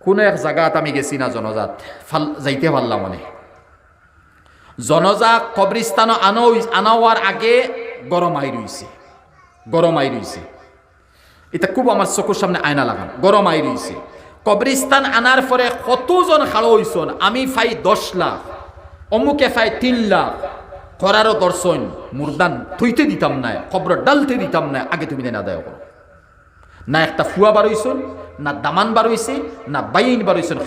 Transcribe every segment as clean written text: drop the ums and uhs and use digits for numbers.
কোনো এক জায়গাত আমি গেছি না জনজাত যাইতে পারলাম মানে জনজা কবরিস্তান আনাওয়ার আগে গরম আই রইছে এটা খুব আমার চকুর সামনে আয়না লাগান গরম আই রইছে কবরিস্তান আনার পরে কতজন খাড়ো হইছন আমি ফাই 10 লাখ অমুকে ফাই 3 লাখ করারও দর্শন মুরদান থইতে দিতাম না কবর ডালতে দিতাম না আগে তুমি দেন আদায় করো না একটা ফুয়া বার হইছন না দামান বার হইছে না বাইন বার হইছন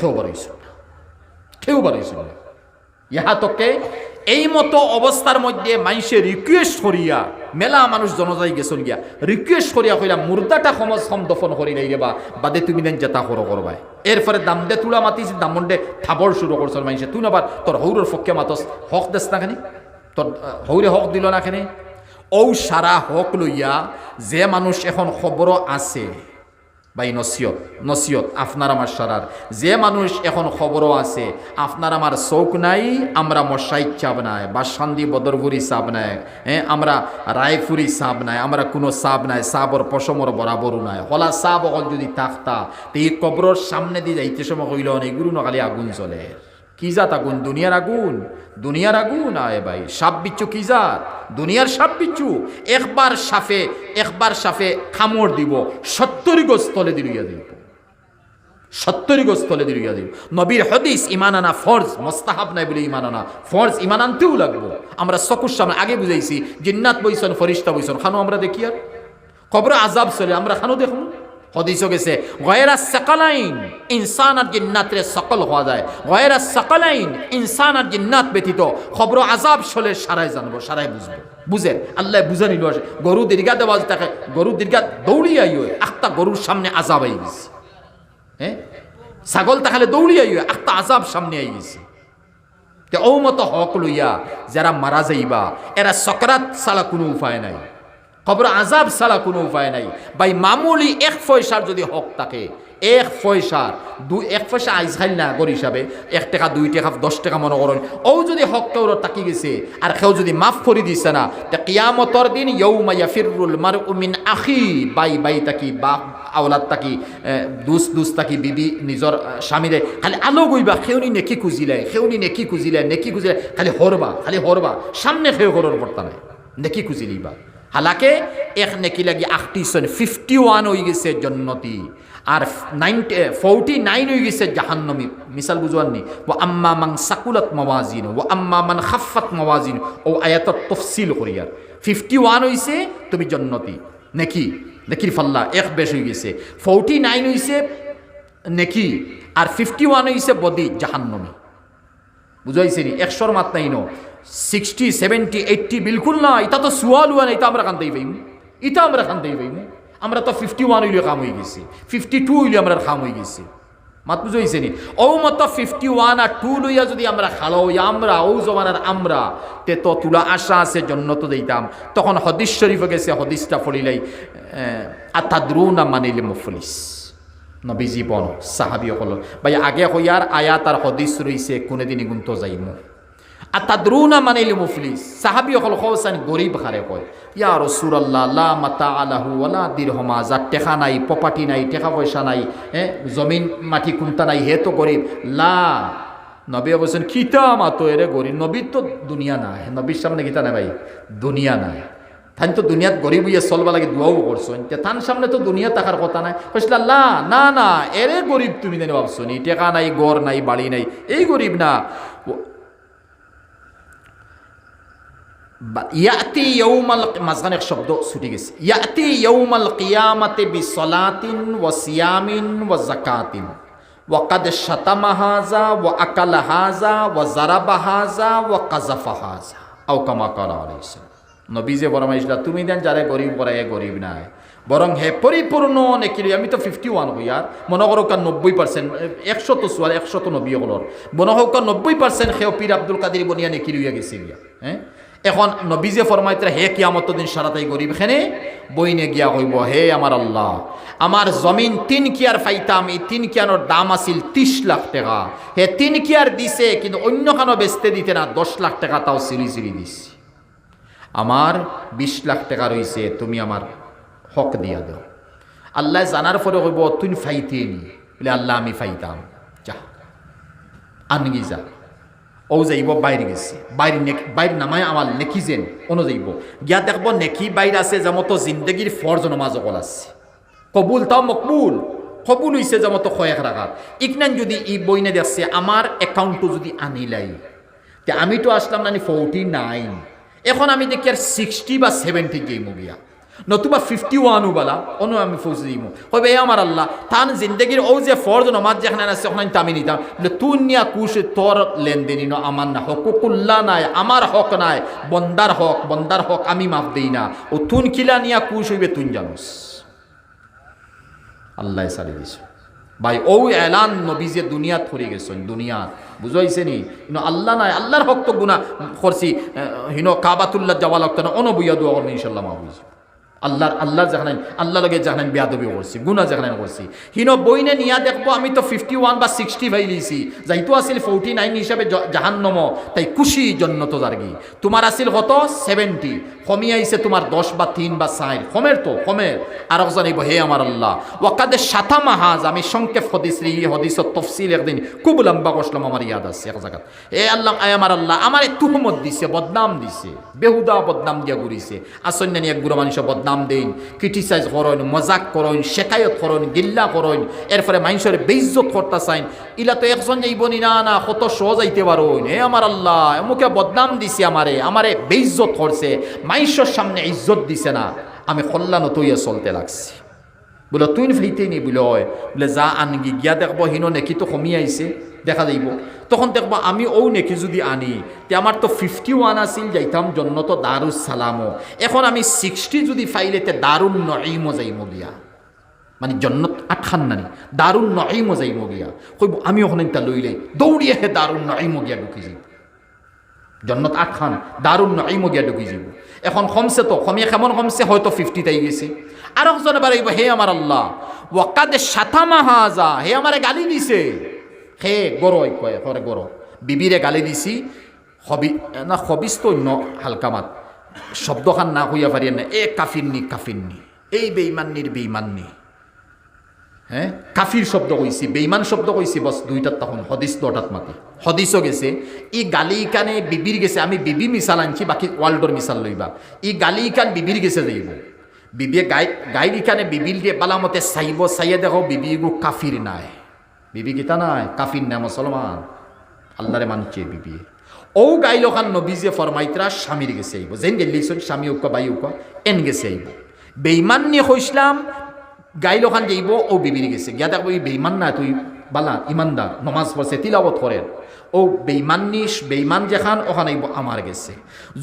কেউ বার হইছন ইহা তোকে এই মতো অবস্থার মধ্যে মানুষে রিকোয়েস্ট করিয়া মেলা মানুষ জনজাই গেছন গিয়া রিকোয়েস্ট করিয়া কইলা মুর্দাটা কম দফন করি নাই রেবা বাদে তুমি দেন যেতা করবাই এরপরে দাম দে তুলা মাতিস দামন্ডে থাবর শুরু করছ মানুষে তুই আবার তোর হৌরের পক্ষে মাতস হক দেস না খানি তোর হৌরে হক দিল না খানি ও সারা হক লইয়া যে মানুষ এখন খবর আছে বাই নসিয়ত আপনার আমার সারার যে মানুষ এখন খবরও আছে আপনার আমার চৌক নাই আমরা মশাই চাপ নাই বাসান্দি বদরপুরি চাপ নাই আমরা রায়পুরি চাপ নাই আমরা কোনো চাপ নাই চাপর পশমর বরাবরও নাই হলা চাপ অকল যদি থাকতা তো এই কবরের সামনে দিয়ে যাইতে সময় কইল এগুলো নকালি আগুন চলে কি জাত আগুন দুনিয়ার আগুন আয় ভাই সাপ বিচ্ছু কি জাত দুনিয়ার সাপ বিচ্ছু একবার সাফে খামড় দিব 70 গজ তলে দিলইয়া দিব 70 গজ তলে দিলইয়া দিব নবীর হাদিস ঈমান আনা ফরজ মুস্তাহাব নাই বলে ঈমান আনা ফরজ ঈমান আনতেও লাগবো আমরা চকুর সামনে আগে বুঝাইছি জিন্নাত বইছন ফেরেশতা বইছন খানো আমরা দেখি আর কবর আযাব চলে আমরা খানো দেখুন হদিসও গেছে গয়রা সাকালাইন ইনসান আর জিন্নাতের সকল হওয়া যায় গয়রা সাকালাইন ইনসান আর জিন্নাত ব্যতীত খবর আযাব চলে সারাই জানবো সারাই বুঝেন আল্লাহ বুঝা নিল গরু দীর্ঘা দেওয়া থাকে গরু দীর্ঘা দৌড়িয়াই হয় আখতা গরুর সামনে আযাব আই গেছে ছাগল তাহলে দৌড়িয়াই হয় আখতা আযাব সামনে আই গেছে তে ও মতো হক লইয়া যারা মারা যাইবা এরা সকরাত ছাড়া কোনো উপায় নাই কবর আযাব ছাড়া কোনো উপায় নাই ভাই মামুলি 1 পয়সার যদি হক থাকে 1 পয়সা আইজ খাইল না গর হিসাবে 1 টাকা 2 টাকা 10 টাকা মনে করেন ও যদি হক কেউ তাকি গেছে আর কেউ যদি মাফ করে দিছে না তে কিয়ামতের দিন ইয়াউমা ইয়াফিরুল মারউ মিন আখি বাই তাকি বাপ আওলাদ তাকি দুস তাকি বিবি নিজর স্বামীরে খালি আলো গইবা খেউনি নেকি খুঁজিলে খালি হরবা সামনে খেউ করার পড়তা নাই নেকি খুঁজিলিবা হালাকে এক নেকি লাগি 51 হয়ে গেছে জন্নতি আর 49 হয়ে গেছে জাহান্নামী মিসাল বুঝওয়াননি ওয়া আম্মা মান সাকুলাত মাওয়াজিন ওয়া আম্মা মান খাফফাত মাওয়াজিন ও আয়াতত তাফসীল করিয়ার 51 হইছে তুমি জন্নতি নেকির ফাল্লা এক বেশ হয়ে গেছে 49 হইছে নেকি আর 51 হইছে বদি জাহান্নামী বুঝাইছে নি 100 মাত নাই নো 60 70 80 বিলকুল না এটা তো সুয়ালুয়া না এটা আমরা খানতেই পাইমু আমরা তো 51 হইলে কাম হয়ে গেছি 52 হইলে আমরা কাম হয়ে গেছি মাত বুঝাইছে নি ও মত 51 আর 2 লইয়া যদি আমরা খালো আমরা ও জমানার আমরা তে তো তুলা আশা আছে জান্নাত দিতাম তখন হাদিস শরীফে গেছে হাদিসটা পড়িলাই আতাদরুনা মানিল মুফলিস নবীজি বল সাহাবী হল ভাই আগে হইয়ার আয়াত আর হাদিস রইছে কোনদিন গুনত যাইমু আতাদরুনা মানিল মুফলিস সাহাবী হল খোসান গরিব হারে কয় ইয়া রাসূলুল্লাহ লা মাতা আলাহু ওয়ালা দিরহমা যা টাকা নাই প্রপার্টি নাই টাকা পয়সা নাই জমিন মাটি কুন্তা নাই হে তো গরিব লা নবী বলেন কিতা মাতো এরে গরিব নবীর তো দুনিয়া না নবীর সামনে কিতা না ভাই দুনিয়া নাই তাই তো দুনিয়াত গরিব হইয়া চলবা লাগে দোয়াও করছেন তার সামনে তো দুনিয়া থাকার কথা নাই কইছিল না এরে গরিব তুমি জানি ভাবছো নি টাকা নাই গড় নাই বাড়ি নাই এই গরিব না ইয়াতি ইয়াউমাল মাঝখানে এক শব্দ ছুটি গেছে ইয়াতি ইয়াউমাল কিয়ামাতি বিসলাতিন ওয়া সিয়ামিন ওয়া যাকাতিন ওয়া কাদ শাতামা হাযা ওয়া আকালা হাযা ওয়া যারাবা হাযা ওয়া কাযাফা হাযা আও কামা ক্বালা আলাইহিস সালাম নবী যে ফরমাইছিলা তুমি দেন যারে গরিব বড় এ গরিব নাই বরং হে পরিপূর্ণ নেকি আমি তো 51 হই আর মনে করো 90% 100 তো সোয়াল 100 তো নবী হলর মনে হোক 90% হেও পীর আব্দুল কাদের বনিয়া নেকি লইয়া গেছে গিয়া এখন নবী যে ফরমাইতে হে কিয়ামত দিন সারাতাই গরিব খানে বইনে গিয়া কইব হে আমার আল্লাহ আমার জমিন 3 কিয়ার পাইতাম এই 3 কিয়ানোর দাম আছিল 30 লাখ টাকা হে 3 কিয়ার দিছে কিন্তু অন্য কানো বেচতে দিতে না 10 লাখ টাকা তাও সিরি দিছি আমার 20 লাখ টাকা রইছে তুমি আমার হক দিয়া দাও আল্লাহ জানার পরে কইব তুই ফাইতেনি বলে আল্লাহ আমি ফাইতাম, যা আনগি যা। ও যাইব বাইরে গেছে, বাইরে নামায় আমার নেকি যেন অনু যাইব গিয়া দেখব নেকি বাইরে আছে যেমত জিন্দগির ফরজ নমাজ অকল আছে, কবুল তাও মকবুল কবুল হইছে যেমত কয়েক রাখাত। ইকনান যদি ই বইনে দেখছে আমার অ্যাকাউন্টও যদি আনিলাই, তে আমি তো আসলাম নানি 49, এখন আমি দেখি আর 60 বা 70 যাইম গিয়া, নতুবা 51 বালা অনু আমি ফৌজি দিম। কইবে আমার আল্লাহ তান জিন্দগির ও যে ফরজ নমাজ যেখানে আছে ওখানে আমি নিতাম, বলে তুই নিয়া কুশ তোর লেনদেনি ন আমার না, হকুকুল্লাহ নাই, আমার হক নাই, বন্দার হক আমি মাফ দেই না। ও তুন কিলা নিয়া কুশ হইবে তুই জানোস, আল্লাহ সারি দিস ভাই। ও এলান নবী যে দুনিয়া থরি গেছেন, দুনিয়া বুঝাইছে নি আল্লাহ নাই, আল্লাহর হক তো গুণা করছি, কাবাতুল্লাহ যাওয়া লাগতো না, অনবইয়া দোয়া করবেন ইনশাল্লাহ মাহবুজ। আল্লাহ যেখানে আল্লাহ লগে যেখানে বেয়াদবি করছি, গুণা যেখানে করছি, বইনে নিয়া দেখবো আমি তো 51 বা 60 ভাই লিছি, যাইতো আসিল 49 হিসাবে জাহান্নম, তাই খুশি জন্নত জার্গি। তোমার আসিল কত 70, কমি আইছে তোমার 10 বা 3 বা 4, কমের তো কমের। আর জানিব হে আমার আল্লাহ ওয়াকাদে সাতা মাহাজ, আমি সংক্ষেপ হদিস হদিসত তফসিল একদিন খুব লম্বা করলাম, আমার ইয়াদ আছে এক জায়গা। এ আল্লাহ আমার আল্লাহ আমার তুহমত দিছে, বদনাম দিছে, বেহুদা বদনাম দিয়া ঘুরিছে। আসন্য এক গুরু মানুষ বদনাম দেন, ক্রিটিসাইজ করেন, মজাক করেন, শেখায়ত করেন, গিল্লা করেন, এরপরে মানুষের বেইজ্জত করতে চাইন। ইলা তো একজন যাইবনি না কত সহজ আইতে পারেন। হে আমার আল্লাহ এমুকে বদনাম দিছে, আমারে বেইজ্জত করছে, মানুষের সামনে ইজ্জত দিছে না, আমি কল্যাণ তৈয়া চলতে লাগছি। বলে তুই ফেইতেই নি বলে যা আনগি গিয়া দেখবো হিনো নেকি তো কমি আইছে, দেখা যাইব। তখন দেখবো আমি ও নেকি যদি আনি, তে আমার তো 51 আসিল, যাইতাম জন্নত দারুস সালামও। এখন আমি 60 যদি ফাইলে তে দারুন নঈমও যাইম গিয়া, মানে জন্নত আটখান নানি দারুন নঈমও যাইম গিয়া। কইব আমি ওখানে তা লইলে দৌড়িয়ে হে দারুন নঈমও গিয়া ঢুকি যাই, জন্নত 8 খান দারুন নঈমও গিয়া ঢুকি যাব। এখন কমছে তো কমিয়ে কেমন কমছে, হয়তো 50 তাই গেছে। আর একজন এবার হে আমার আল্লাহ ওয়াকাদে সাতা মাহাজা, হে আমারে গালি দিছে, হে গরয় কয় করে গর বিবিরে গালি দিছি, হবিস তো হালকা মাত শব্দখান না হইয়া পারি না, এ কাফিরনি, এই বেইমান্নি, হ্যাঁ কাফির শব্দ কইছি, বেইমান শব্দ কইছি, বস দুইটার তখন হদিস তো হঠাৎ মাতি হদিসও গেছে। ই গালি কানে বিবির গেছে, আমি বিবি মিসাল আনছি, বাকি ওয়ার্ল্ডর মিসাল লইবা। ই গালি কান বিবির গেছে যাইব, বিবিয়ে গাইর ইখানে বিবির দিয়ে বালামতে চাইব, চাইয়া দেখো বিবি গু কাফির নাই, বিবি গীতা নাই, কাফির নাই, মুসলমান, আল্লাহরে মানছে বিবি। ও গাইল খান নবী যে ফরমাইতরা স্বামীর গেছে আইব, যেন গেলিছন স্বামী উকা বাই উকা এন গেছে আইব। বেইমান নিয়ে কইসলাম গাইল খান যাইব, ও বিবির গেছে গিয়া দেখবো এই বেইমান না, তুই বালা ইমানদার, নমাজ পড়ছে, তিলাবত করেন। ও বেইমান যেখান ওখানে আমার গেছে।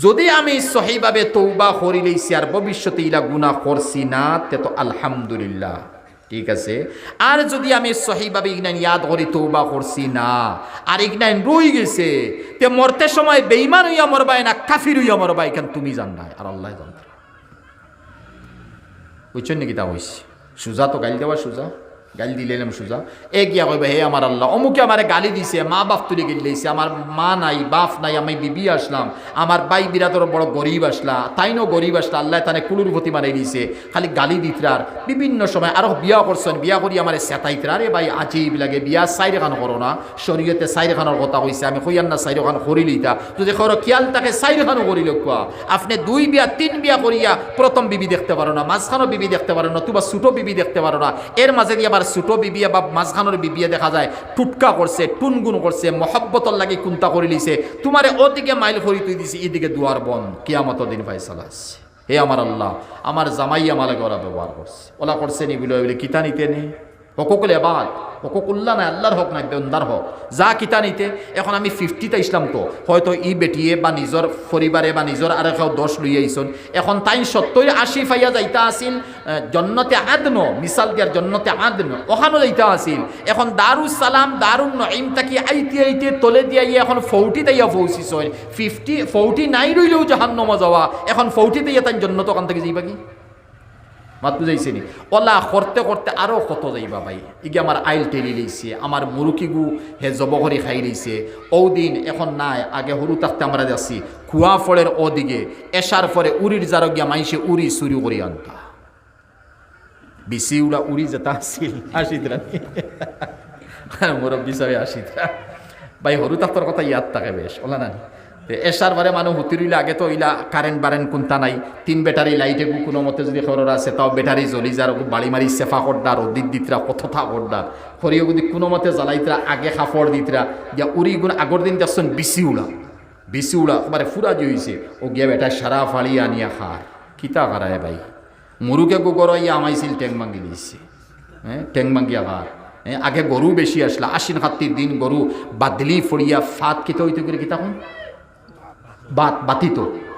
যদি আমি সহিভাবে তৌবা করি লইছি আর ভবিষ্যতে ইলা গুনাহ করছি না, তে তো আলহামদুলিল্লাহ ঠিক আছে। আর যদি আমি সহিভাবে ইগনাইন ইয়াদ করি তৌবা করছি না, আর ইগনাইন রই গেছে, তে মরতে সময় বেইমান হইয়া মরবাই না কাফির হইয়া মরবাই, কেন তুমি জান নাই আর আল্লাহ জান। বুঝছেন নাকি? তা হইছে সুজা তো গাইল দেওয়া সুজা, গালি দিলাম সুজা। এ গিয়া কইবে হে আমার আল্লাহ অমুকে আমারে গালি দিছে, মা বাপ তুলে গেলিয়েছে, আমার মা নাই বাপ নাই, আমি বিবি আসলাম, আমার বাই বিরাদর বড় গরিব আসলা, তাইনও গরিব আসলা, আল্লাহ তানে কুলুর ভতি মারাই দিছে, খালি গালি দিতরার বিভিন্ন সময়। আরো বিয়া করছেন, বিয়া করি আমার সেতাইতরা, রে ভাই আজিব লাগে, বিয়া সাইরে খান করো না, শরীয়তে সাইরে খানোর কথা কইছে, আমি কইয়ান না সাইরে খান করি লিতা, যদি করো খেয়াল তাকে সাইরে খানো করি লক্ষা। আপনি 2 বিয়া 3 বিয়া করিয়া প্রথম বিবি দেখতে পারো না, মাঝখানো বিবি দেখতে পারো না, তুবা ছোট বিবি দেখতে পারো না, এর মাঝে দিয়ে আবার ছোট বিবিয়া বা মাঝখানোর বিবিয়া দেখা যায় টুটকা করছে, টুনগুন করছে, মহব্বতর লাগি কুন্তা করে লিছে, তোমারে ওদিকে মাইল করি তুই দিছি, এদিকে দুয়ার বন, কিয়ামত দিন ফাইসালা আছে। হে আমার আল্লাহ আমার জামাই আমালে ওরা ব্যবহার করছে, ওলা করছে নি বলে কিতা নিতে নে হকুকুল এবাদ, হকুকুল্লা নাই, আল্লাহর হক নাই, বেন্দার হক, যা কিতা নিতে। এখন আমি 50তে ইসলাম তো হয়তো ই বেটিয়ে বা নিজের পরিবারে বা নিজের আর কেউ দোষ লই আইসন, এখন তাই 70-80 ফাইয়া যাইতা আসিল জন্নতে আদন, মিসাল দিয়ার জন্নতে আদন ওখানো যাইতা আসিল। এখন দারুস সালাম দারুন নঈম তাকি আইতে তলে দিয়ে এখন 40 তাইয়া পৌঁছিস, 49 রইলেও জাহান্নামে যাওয়া, এখন 40 তাইয়া তাই জন্নত ওখান থেকে যাইবা কি মাত বুঝাইছে নি? ওলা করতে করতে আরও কত যাইবা ভাই। ইগে আমার আইল টেলি লইছে, আমার মুরুকিগু হে জবঘরি খাই লইছে। ও দিন এখন নাই, আগে সরু থাকতে আমরা যাচ্ছি কুয়া ফলের ওদিকে এসার পরে উড়ির জারো গিয়া মাইসে উড়ি চুরি করি আনতা। বিসি উড়া উড়ি যেটা আসিল আসিতরা মুরব্বী সাহেব আসিতরা ভাই হরু তার কথা ইয়াদ থাকে বেশ ওলা না এসার বারে মানুষ হুতিরইলে আগে তো ইলা কারেন্ট বারেন্ট কোনটা নাই 3 ব্যাটারি লাইটে কোনো মতে যদি খবর আছে তাও ব্যাটারি জ্বলি যার বাড়ি মারি সেফা করডা রদিত দিতরা কতটা করডা খরিও যদি কোনো মতে জ্বালাইতরা আগে খাফড় দিতরা গিয়া উড়ি গুণ আগর দিন দেখছেন বিসি উড়া মানে ফুরা হয়েছে ও গিয়া বেটা সারা ফাড়ি আনিয়া খার কিতা খারায় ভাই মুরুকে গোগর ইয়া আমাইছিল ট্যাং ভাঙ্গি দিচ্ছে হ্যাঁ ট্যাং ভাঙ্গিয়া খার আগে গরু বেশি আসলা আশ্বিন খাত্তির দিন গরু বাদলি ফড়িয়া ফাত কিতা হইতে করে কিতা কোন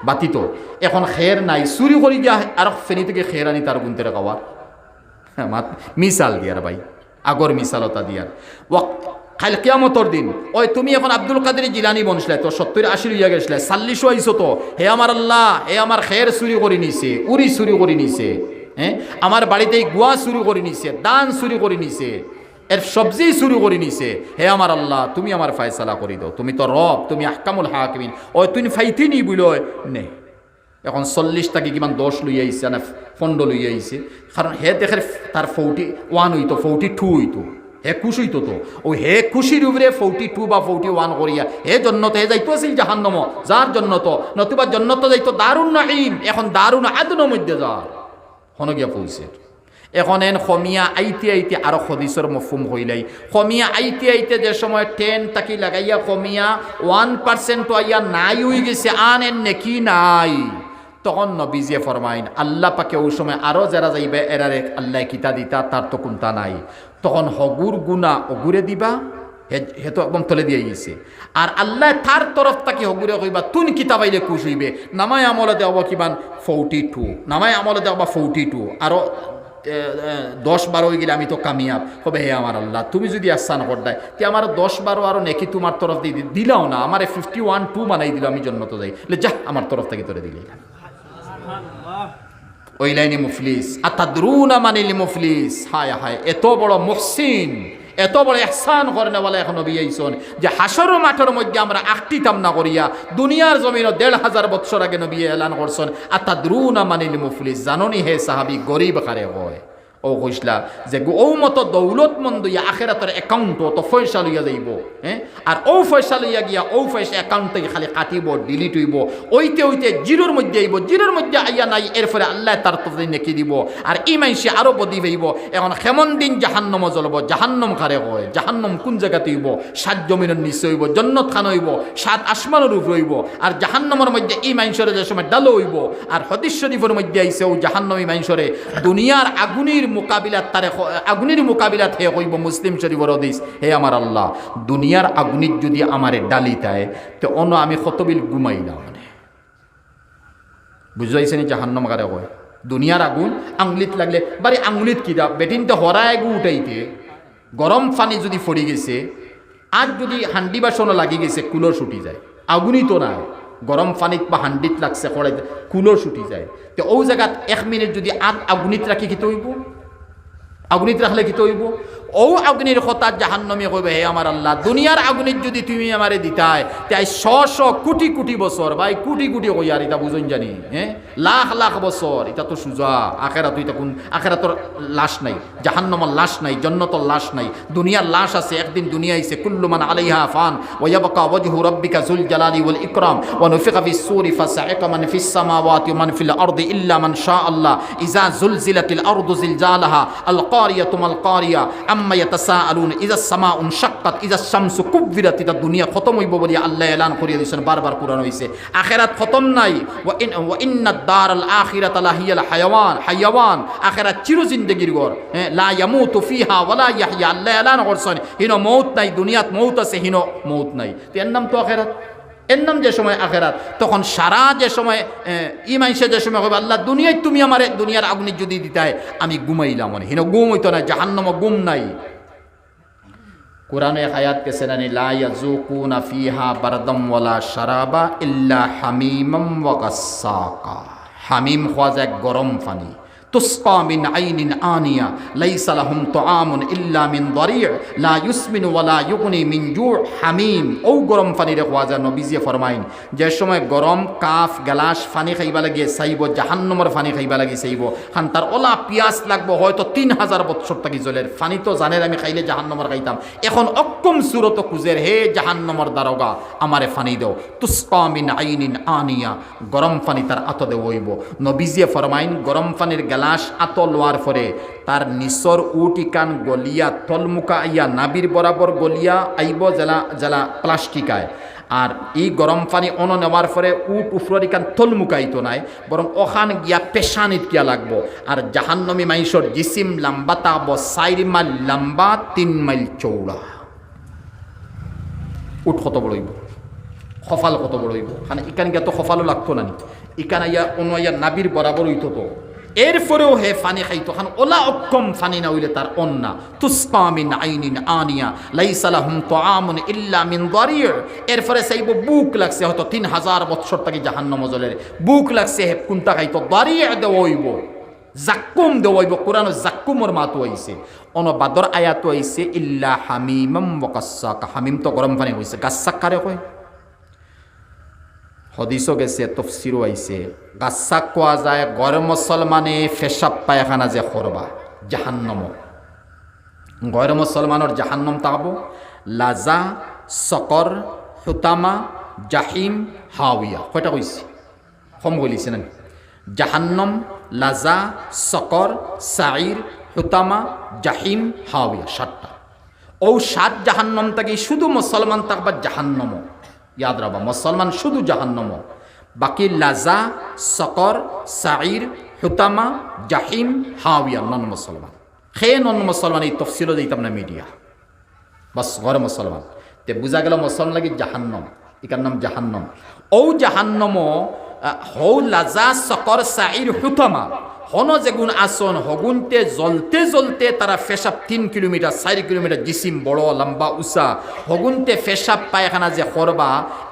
বাতিত এখন খের নাই চুরি করে দিয়া আর ফেনি থেকে খের আনি তার গুনতে খাওয়ার মিসাল দিয়ার ভাই আগর মিসালতা দিয়ার খাইল কিয়ামতর দিন ওই তুমি এখন আব্দুল কাদের জিলানি বনসলে তো 70-80 লইয়া গেছলে 40 আইছো তো হে আমার আল্লাহ হে আমার খের চুরি করে নিছে উরি চুরি করে নিছে হ্যাঁ আমার বাড়িতে গুয়া চুরি করে নিছে দান চুরি করে নিছে এর সবজি চুরি করে নিছে হে আমার আল্লাহ তুমি আমার ফায়সালা করে দাও তুমি তো রব তুমি আহকামুল হাকিমিন ওই তুমি ফাইতি নি বুঝলো নে এখন 40 টাকি কিমান 10 লই আইছে না 15 লই আইছে কারণ হে দেখে তার 41 হইতো 42 হইতো হে খুশি হইতো তো ওই হে খুশির উপরে 42 বা 41 করিয়া হে জন্নত হে যাইতো আছিল জাহান্নাম যার জন্নত নতুবা জন্নত যাইতো দারুন নাঈম এখন দারুন আদনের মধ্যে যার হনগিয়া পৌঁছে এখন এন খমিয়া আইতে আরো হদিসের মফহুম হইলাই খমিয়া আইতে যে সময় 10 টাকি লাগাইয়া খমিয়া 1% তো আইয়া নাই হয়ে গেছে আন এন নেকি নাই তখন নবীজি ফরমাইন আল্লাহ পাকে ওই সময় আরো যারা যাইবে এরারে আল্লাহ কিতা দিতা তার তো কোনটা নাই তখন হগুর গুনা অগুরে দিবা হে তো একদম তলে দিয়ে গেছে আর আল্লাহ তার তরফ তাকে হগুরে কইবা তুন কিতাবাইলে খুশ হইবে নামায় আমলে দেওয়া কিমান 42 নামায় আমলে দেওয়া 42 আরো 10-12 হয়ে গেলে আমি তো কামিয়াব হবে হে আমার আল্লাহ তুমি যদি আসান করদায় তে আমার 10-12 আরো নেকি তোমার তরফ দিয়ে দিলাও না আমার 51-2 বানাই দিল আমি জন্নত যাই যা আমার তরফ থেকে তোরে দিলে ওই লাইনে মুফলিস আতাদরুনা মানিল মুফলিস হায় হায় এত বড় মুহসিন এত বড় ইহসান করেন বলে এখন নবী আইছেন যে হাসর মাঠের মধ্যে আমরা আকটিতাম না করিয়া দুনিয়ার জমিন 1500 বছর আগে নবী এলান করছেন আতাদরুনা মানিল মুফলিস জাননি হে সাহাবী গরিব কারে হয় ও কইসলা যে ও মতো দৌলতমন্দ ইয়া আখিরাতের অ্যাকাউন্ট তো পয়সা লইয়া যাইব হ্যাঁ আর ও পয়সা লইয়া গিয়া ও পয়সা অ্যাকাউন্ট থেকে খালি কাটিব ডিলিট হইব ওইতে জিরোর মধ্যে আইব জিরোর মধ্যে আইয়া নাই এরপরে আল্লাহ তার তফদিন নেকি দিব আর ইমাইসে আরো বদি হইব এখন কেমন দিন জাহান্নাম জ্বলব জাহান্নাম কারে হয় জাহান্নাম কোন জায়গাতে হইব 7 জমিনের নিচে হইব জান্নাত খান হইব 7 আসমানের উপরে হইব আর জাহান্নামের মধ্যে ইমাইসরে যে সময় ডালো হইব আর হাদিস শরীফের মধ্যে আইছে ও জাহান্নামী মাইসরে দুনিয়ার আগুনের মোকাবিলাত তারে আগুনের মোকাবিলাত হে কইব মুসলিম শরীফের হাদিস হে আমার আল্লাহ দুনিয়ার আগুনিত যদি আমারে ডালিতায় তো অন্য আমি কতবিল ঘুমাইলাম মানে বুঝাইছে নি জাহান্নাম কারে কয় দুনিয়ার আগুন আঙ্গুলিত লাগলে বারে আঙ্গুলিত কি দা বেটিনতে হরা এগু উঠাইতে গরম পানি যদি পড়ি গেছে আর যদি হান্ডি বাসনও লাগি গেছে কুলো ছুটি যায় আগুনই তো নাই গরম পানিত বা হান্ডিত লাগছে খড়াই কুলো ছুটি যায় তো ও জায়গাত 1 মিনিট যদি আগুনিত রাখি কি হইব আগুনিত রাখলে কি হইব ও আগুনের কথা জাহান্নামে কইবে হে আমার আল্লাহ দুনিয়ার আগুনিত যদি তুমি আমারে দিতায় তাই 100 কোটি কোটি বছর ভাই কোটি কোটি কই আর এটা বুঝুন জানি হ্যাঁ লাখ লাখ বছর এটা তো সুজা আখিরাত এটা কোন আখিরাতর লাশ নাই জাহান্নামের লাশ নাই জান্নাতের লাশ নাই দুনিয়ার লাশ আছে একদিন দুনিয়া আইছে কুল্লু মান আলাইহা ফান ওয়া ইয়াবকা ওয়াজহু রাব্বিকা যুল জালালি ওয়াল ইকরাম ওয়া নুফিখা ফিস সূরি ফাসাইকা মান ফিস সামাওয়াতি ওয়া মান ফিল আরদি ইল্লা মান শা আল্লাহ ইজা যুলজিলাতিল আরদু জিলজালাহা আল কারিয়াতু মাল কারিয়া আম্মা ইয়াতাসাআলুন ইজা সামাউন শাক্কাত ইজা শামসু কুব্বিরাত এটা দুনিয়া খতম হইব বলি আল্লাহ এলান করিয়া দিয়েছেন বারবার কুরআন হইছে আখিরাত খতম নাই ওয়া ইন্নাদ দারাল আখিরাতা লাহিয়াল হায়াওয়ান আখিরাত চির জিন্দেগির ঘর লা ইয়ামুতু ফিহা ওয়ালা ইয়াহইয়া আল্লাহ এলান করছেন হিনো মউত নাই দুনিয়াত মউত আছে হিনো মউত নাই তো এর নাম তো আখিরাত এর নাম যে সময় আখিরাত তখন সারা যে সময় ইমাইসে যে সময় কইবে আল্লাহ দুনিয়ায় তুমি আমারে দুনিয়ার আগুনে যদি দিতায় আমি ঘুমাইলাম মানে হিনো ঘুম হইতো না জাহান্নাম ঘুম নাই কোরআনে আয়াত কেছে না লা ইয়াজুকুনা ফিহা বারদাম ওয়ালা শারাবা ইল্লা হামিমাম ওয়া গাসসাকা হামিম হওয়া যায় গরম পানি তুসকা মিন আইনিন আনিয়া লাইসা লাহুম তুআমুন ইল্লা মিন দারি' লা ইউসমিনু ওয়ালা ইউগনি মিন জু' হামিম। ও গরম পানি রে খোয়াজা নবীজিয়ে ফরমাইন যে সময় গরম কাফ গ্লাস পানি খাইবা লাগে চাইব, জাহান্নমর পানি খাইবা লাগে চাইব, খান তার ওলা পিয়াস লাগবো হয়তো 3000 বছর থাকি জলের পানি তো জানের আমি খাইলে জাহান্নমর খাইতাম, এখন অক্কম সুরত কুজের হে জাহান্নমর দারোগা আমারে পানি দেও। তুসকা মিন আইনিন আনিয়া, গরম পানি তার আত দেব হইব। নবীজিয়ে ফরমাইন গরম পানির গ্লাস আত লোয়ার পরে তার নিচর উটিকান গলিয়া তলমুকা আইয়া নাবির বরাবর গলিয়া আইব জেলা জেলা প্লাস্টিকায়। আর এই গরম পানি অন নেওয়ার পরে উট উফরি কান তলমুকাইতো নাই, বরং ওখান গিয়া পেশানিত গিয়া লাগবো। আর জাহান্নমী মাইশর জিসিম লম্বা তাব 4 মাইল লম্বা 3 মাইল চৌড়া। উট কত বড় হইব, খফাল কত বড় হইব, খানে ইকান গিয়া তো খফালও লাগতো না, ইকান আইয়া অন্য আইয়া নাবির বরাবর হইতো। তো এরপরেও হে ফানি খাইতো, খান ওলা অক্ষম ফানি না হইলে তার অন্না। তুসকা মিন আইনিন আনিয়া লাইসা লাহুম তুআমুন ইল্লা মিন দারি'। এরপরে চাইব বুক লাগছে হয়তো 3000 বছর থাকি জাহান্নাম জলের বুক লাগছে, হে কোনটা খাইতো দারি' দেওয়া হইব, জাক্কুম দেওয়া হইব। কোরআন জাক্কুমর মাতো আইছে, অন বাদর আয়াতো আইছে ইল্লা হামিমাম ওয়া গাসসাকা। হামিম তো গরম পানি হইছে, গাসসাক কারে কয়? হদিসও গেছে, তফসিরও আইছে। গাছাক কোয়া যায় গড় মুসলমানে ফেসাব পায়খানা যে করবা জাহান্নম, গড় মুসলমানের জাহান্নম তাকবো লাজা সকর হুতামা জাহিম হাউইয়া। কয়টা কইছি? কম বলিছে না? জাহান্নম, লাজা, সকর, সাইর, হুতামা, জাহিম, হাউইয়া, 7টা। ও 7 জাহান্নম থাকি শুধু মুসলমান তাকবা জাহান্নম। ইয়াদ রাখবা, মুসলমান শুধু জাহান্নম, বাকি লাজা, সকর, সাইর, হুতামা, জাহিম, হাউইয়া নন মুসলমান। খে নন মুসলমান এই তফসিলও দিতাম না মিডিয়া, বাস ঘরে মুসলমান। তে বুঝা গেল মুসলমান লাগি জাহান্নম, এটার নাম জাহান্নম। ও জাহান্নম হৌ লাজা, সকর, সাইর, হুতামা হন যেগুন আসন হগুনতে জ্বলতে জ্বলতে তারা ফেসাব 3 কিলোমিটার 4 কিলোমিটার জিসিম বড় লম্বা উঁচা হগুনতে ফেসাব পায়খানা যে করবা,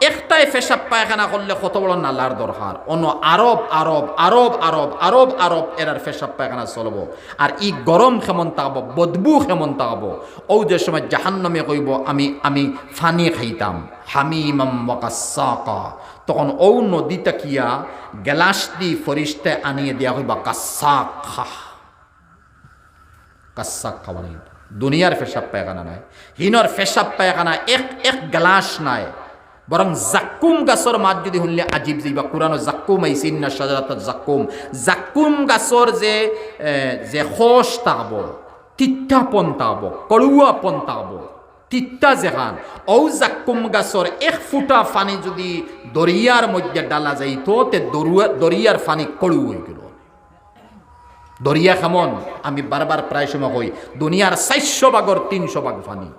একটাই ফেসাব পায়খানা করলে কত বড় নালার দরকার। অন্য আরব আরব আরব আরব আরব আরব এরার ফেসাব পায়খানা চলব। আর ই গরম কেমন তাকব, বদবু কেমন তাকব। ও যে সময় জাহান্নামে কইব আমি আমি ফানি খাইতাম, হামিমাম ওয়া গাসসাকা, তখন ও নদী তাকিয়া গ্লাস দি ফরিস্তে আনিয়ে দিয়া হইবা গাসসাক খা। গাসসাক খাওয়া নাই, দুনিয়ার ফেসাব পায়খানা নাই, হিনর ফেসাব পায়খানা এক গ্লাস নাই, বরং জাক্কুম গাছর মাত যদি শুনলে আজিব যাইবা। কোরআন জাক্কুম আইছে, ইন্না শাজারাতাজ জাক্কুম। জাক্কুম গাছর যে যে খোস তাকব, তিত্তাপন তাকব, কড়ুয়াপন তাকব, তিত্তা যেখান ও জাক্কুম গাছর 1 ফুটা ফানি যদি দরিয়ার মধ্যে ডালা যাইতো তে দরিয়ার ফানি কড়ু হয়ে গেল। দরিয়া কেমন আমি বারবার প্রায় সময় কই, দুনিয়ার 400 ভাগর 300 ভাগ ফানি,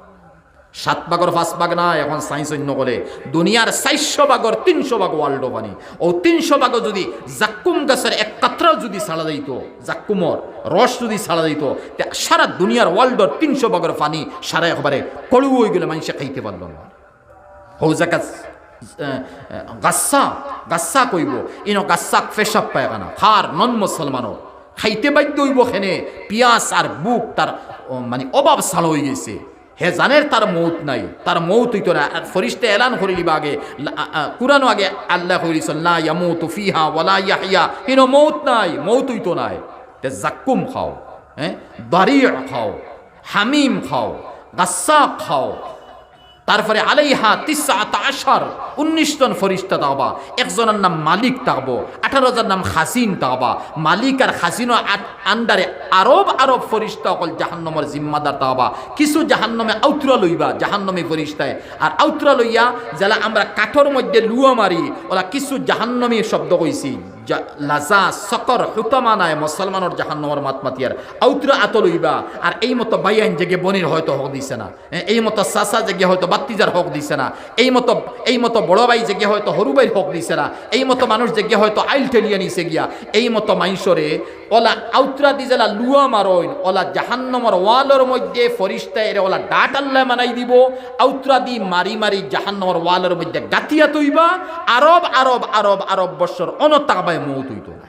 7 ভাগর 5 ভাগ না, এখন সাইন্স অন্য করে দুনিয়ার 400 ভাগর 300 ভাগ ওয়ার্ল্ড পানি। ও 300 ভাগ যদি জাক্কুম গাছের 1 কাতরাও যদি ছাড়া দিত, জাক্কুমর রস যদি ছাড়া দিত, সারা দুনিয়ার ওয়ার্ল্ডর 300 ভাগর পানি সারা একবারে কড়ু হয়ে গেলে মানুষে খাইতে পারল না। হৌ জায়গা গাছা গাছা কইব ইন গাছাক ফেসাব পায়খানা খার নন মুসলমানও খাইতে বাধ্য হইব। খেনে পিয়াস আর বুক তার মানে অভাব ছাড় হয়ে গেছে, হে জানের তার মৌত নাই, তার মৌত হইতো না। আর ফরিস্তে এলান করিলিবা আগে, কুরআন আগে আল্লাহ কইরিস লা ইয়ামুতু ফিহা ওয়ালা ইয়াহইয়া, হিনো মৌত নাই, মৌত হইতো নাই। তে জাক্কুম খাও, দারি' খাও, হামিম খাও, গাসসাক খাও, তারপরে আলাইহা 19 জন ফরিস্তা তাকবা, একজনের নাম মালিক তাকবো, 18 নাম খাসিন তাকবা। মালিক আর খাসিন আন্ডারে আরব আরব ফরিস্তা অকল জাহান্নমের জিম্মাদার তাকবা। কিছু জাহান্নমে আউতরা লইবা, জাহান্নমী ফরিস্তায় আর আউতরা লইয়া যারা আমরা কাঠর মধ্যে লুয়া মারি, ওরা কিছু জাহান্নমী শব্দ কইছি। লাজা, সকর, হুতামা নাই মুসলমানের জাহান্নমের মাতমাতিয়ার আউতরা আত লইবা। আর এই মতো বাইয়ান জেগে বনির হয়তো হক দিছে না, এই মতো চাচা জেগে হয়তো বাত্তিজার হক দিছে না, এই মতো বড় ভাই জেগে হয়তো হরু ভাইয়ের হক দিছে না, এই মতো মানুষ জেগে হয়তো আইল ঠেলিয়া নিছে গিয়া। এই মতো মাইশরে ওলা আউতরা দি জেলা লুয়া মারইন, ওলা জাহান্নমের ওয়ালের মধ্যে ফরিস্তা এর ওলা ডাট আল্লাহ মানাই দিব, আউতরা দি মারি মারি জাহান্নমের ওয়ালের মধ্যে গাতিয়া তৈবা। আরব আরব আরব আরব বছর অনতাকবায় মৌত হইতো না।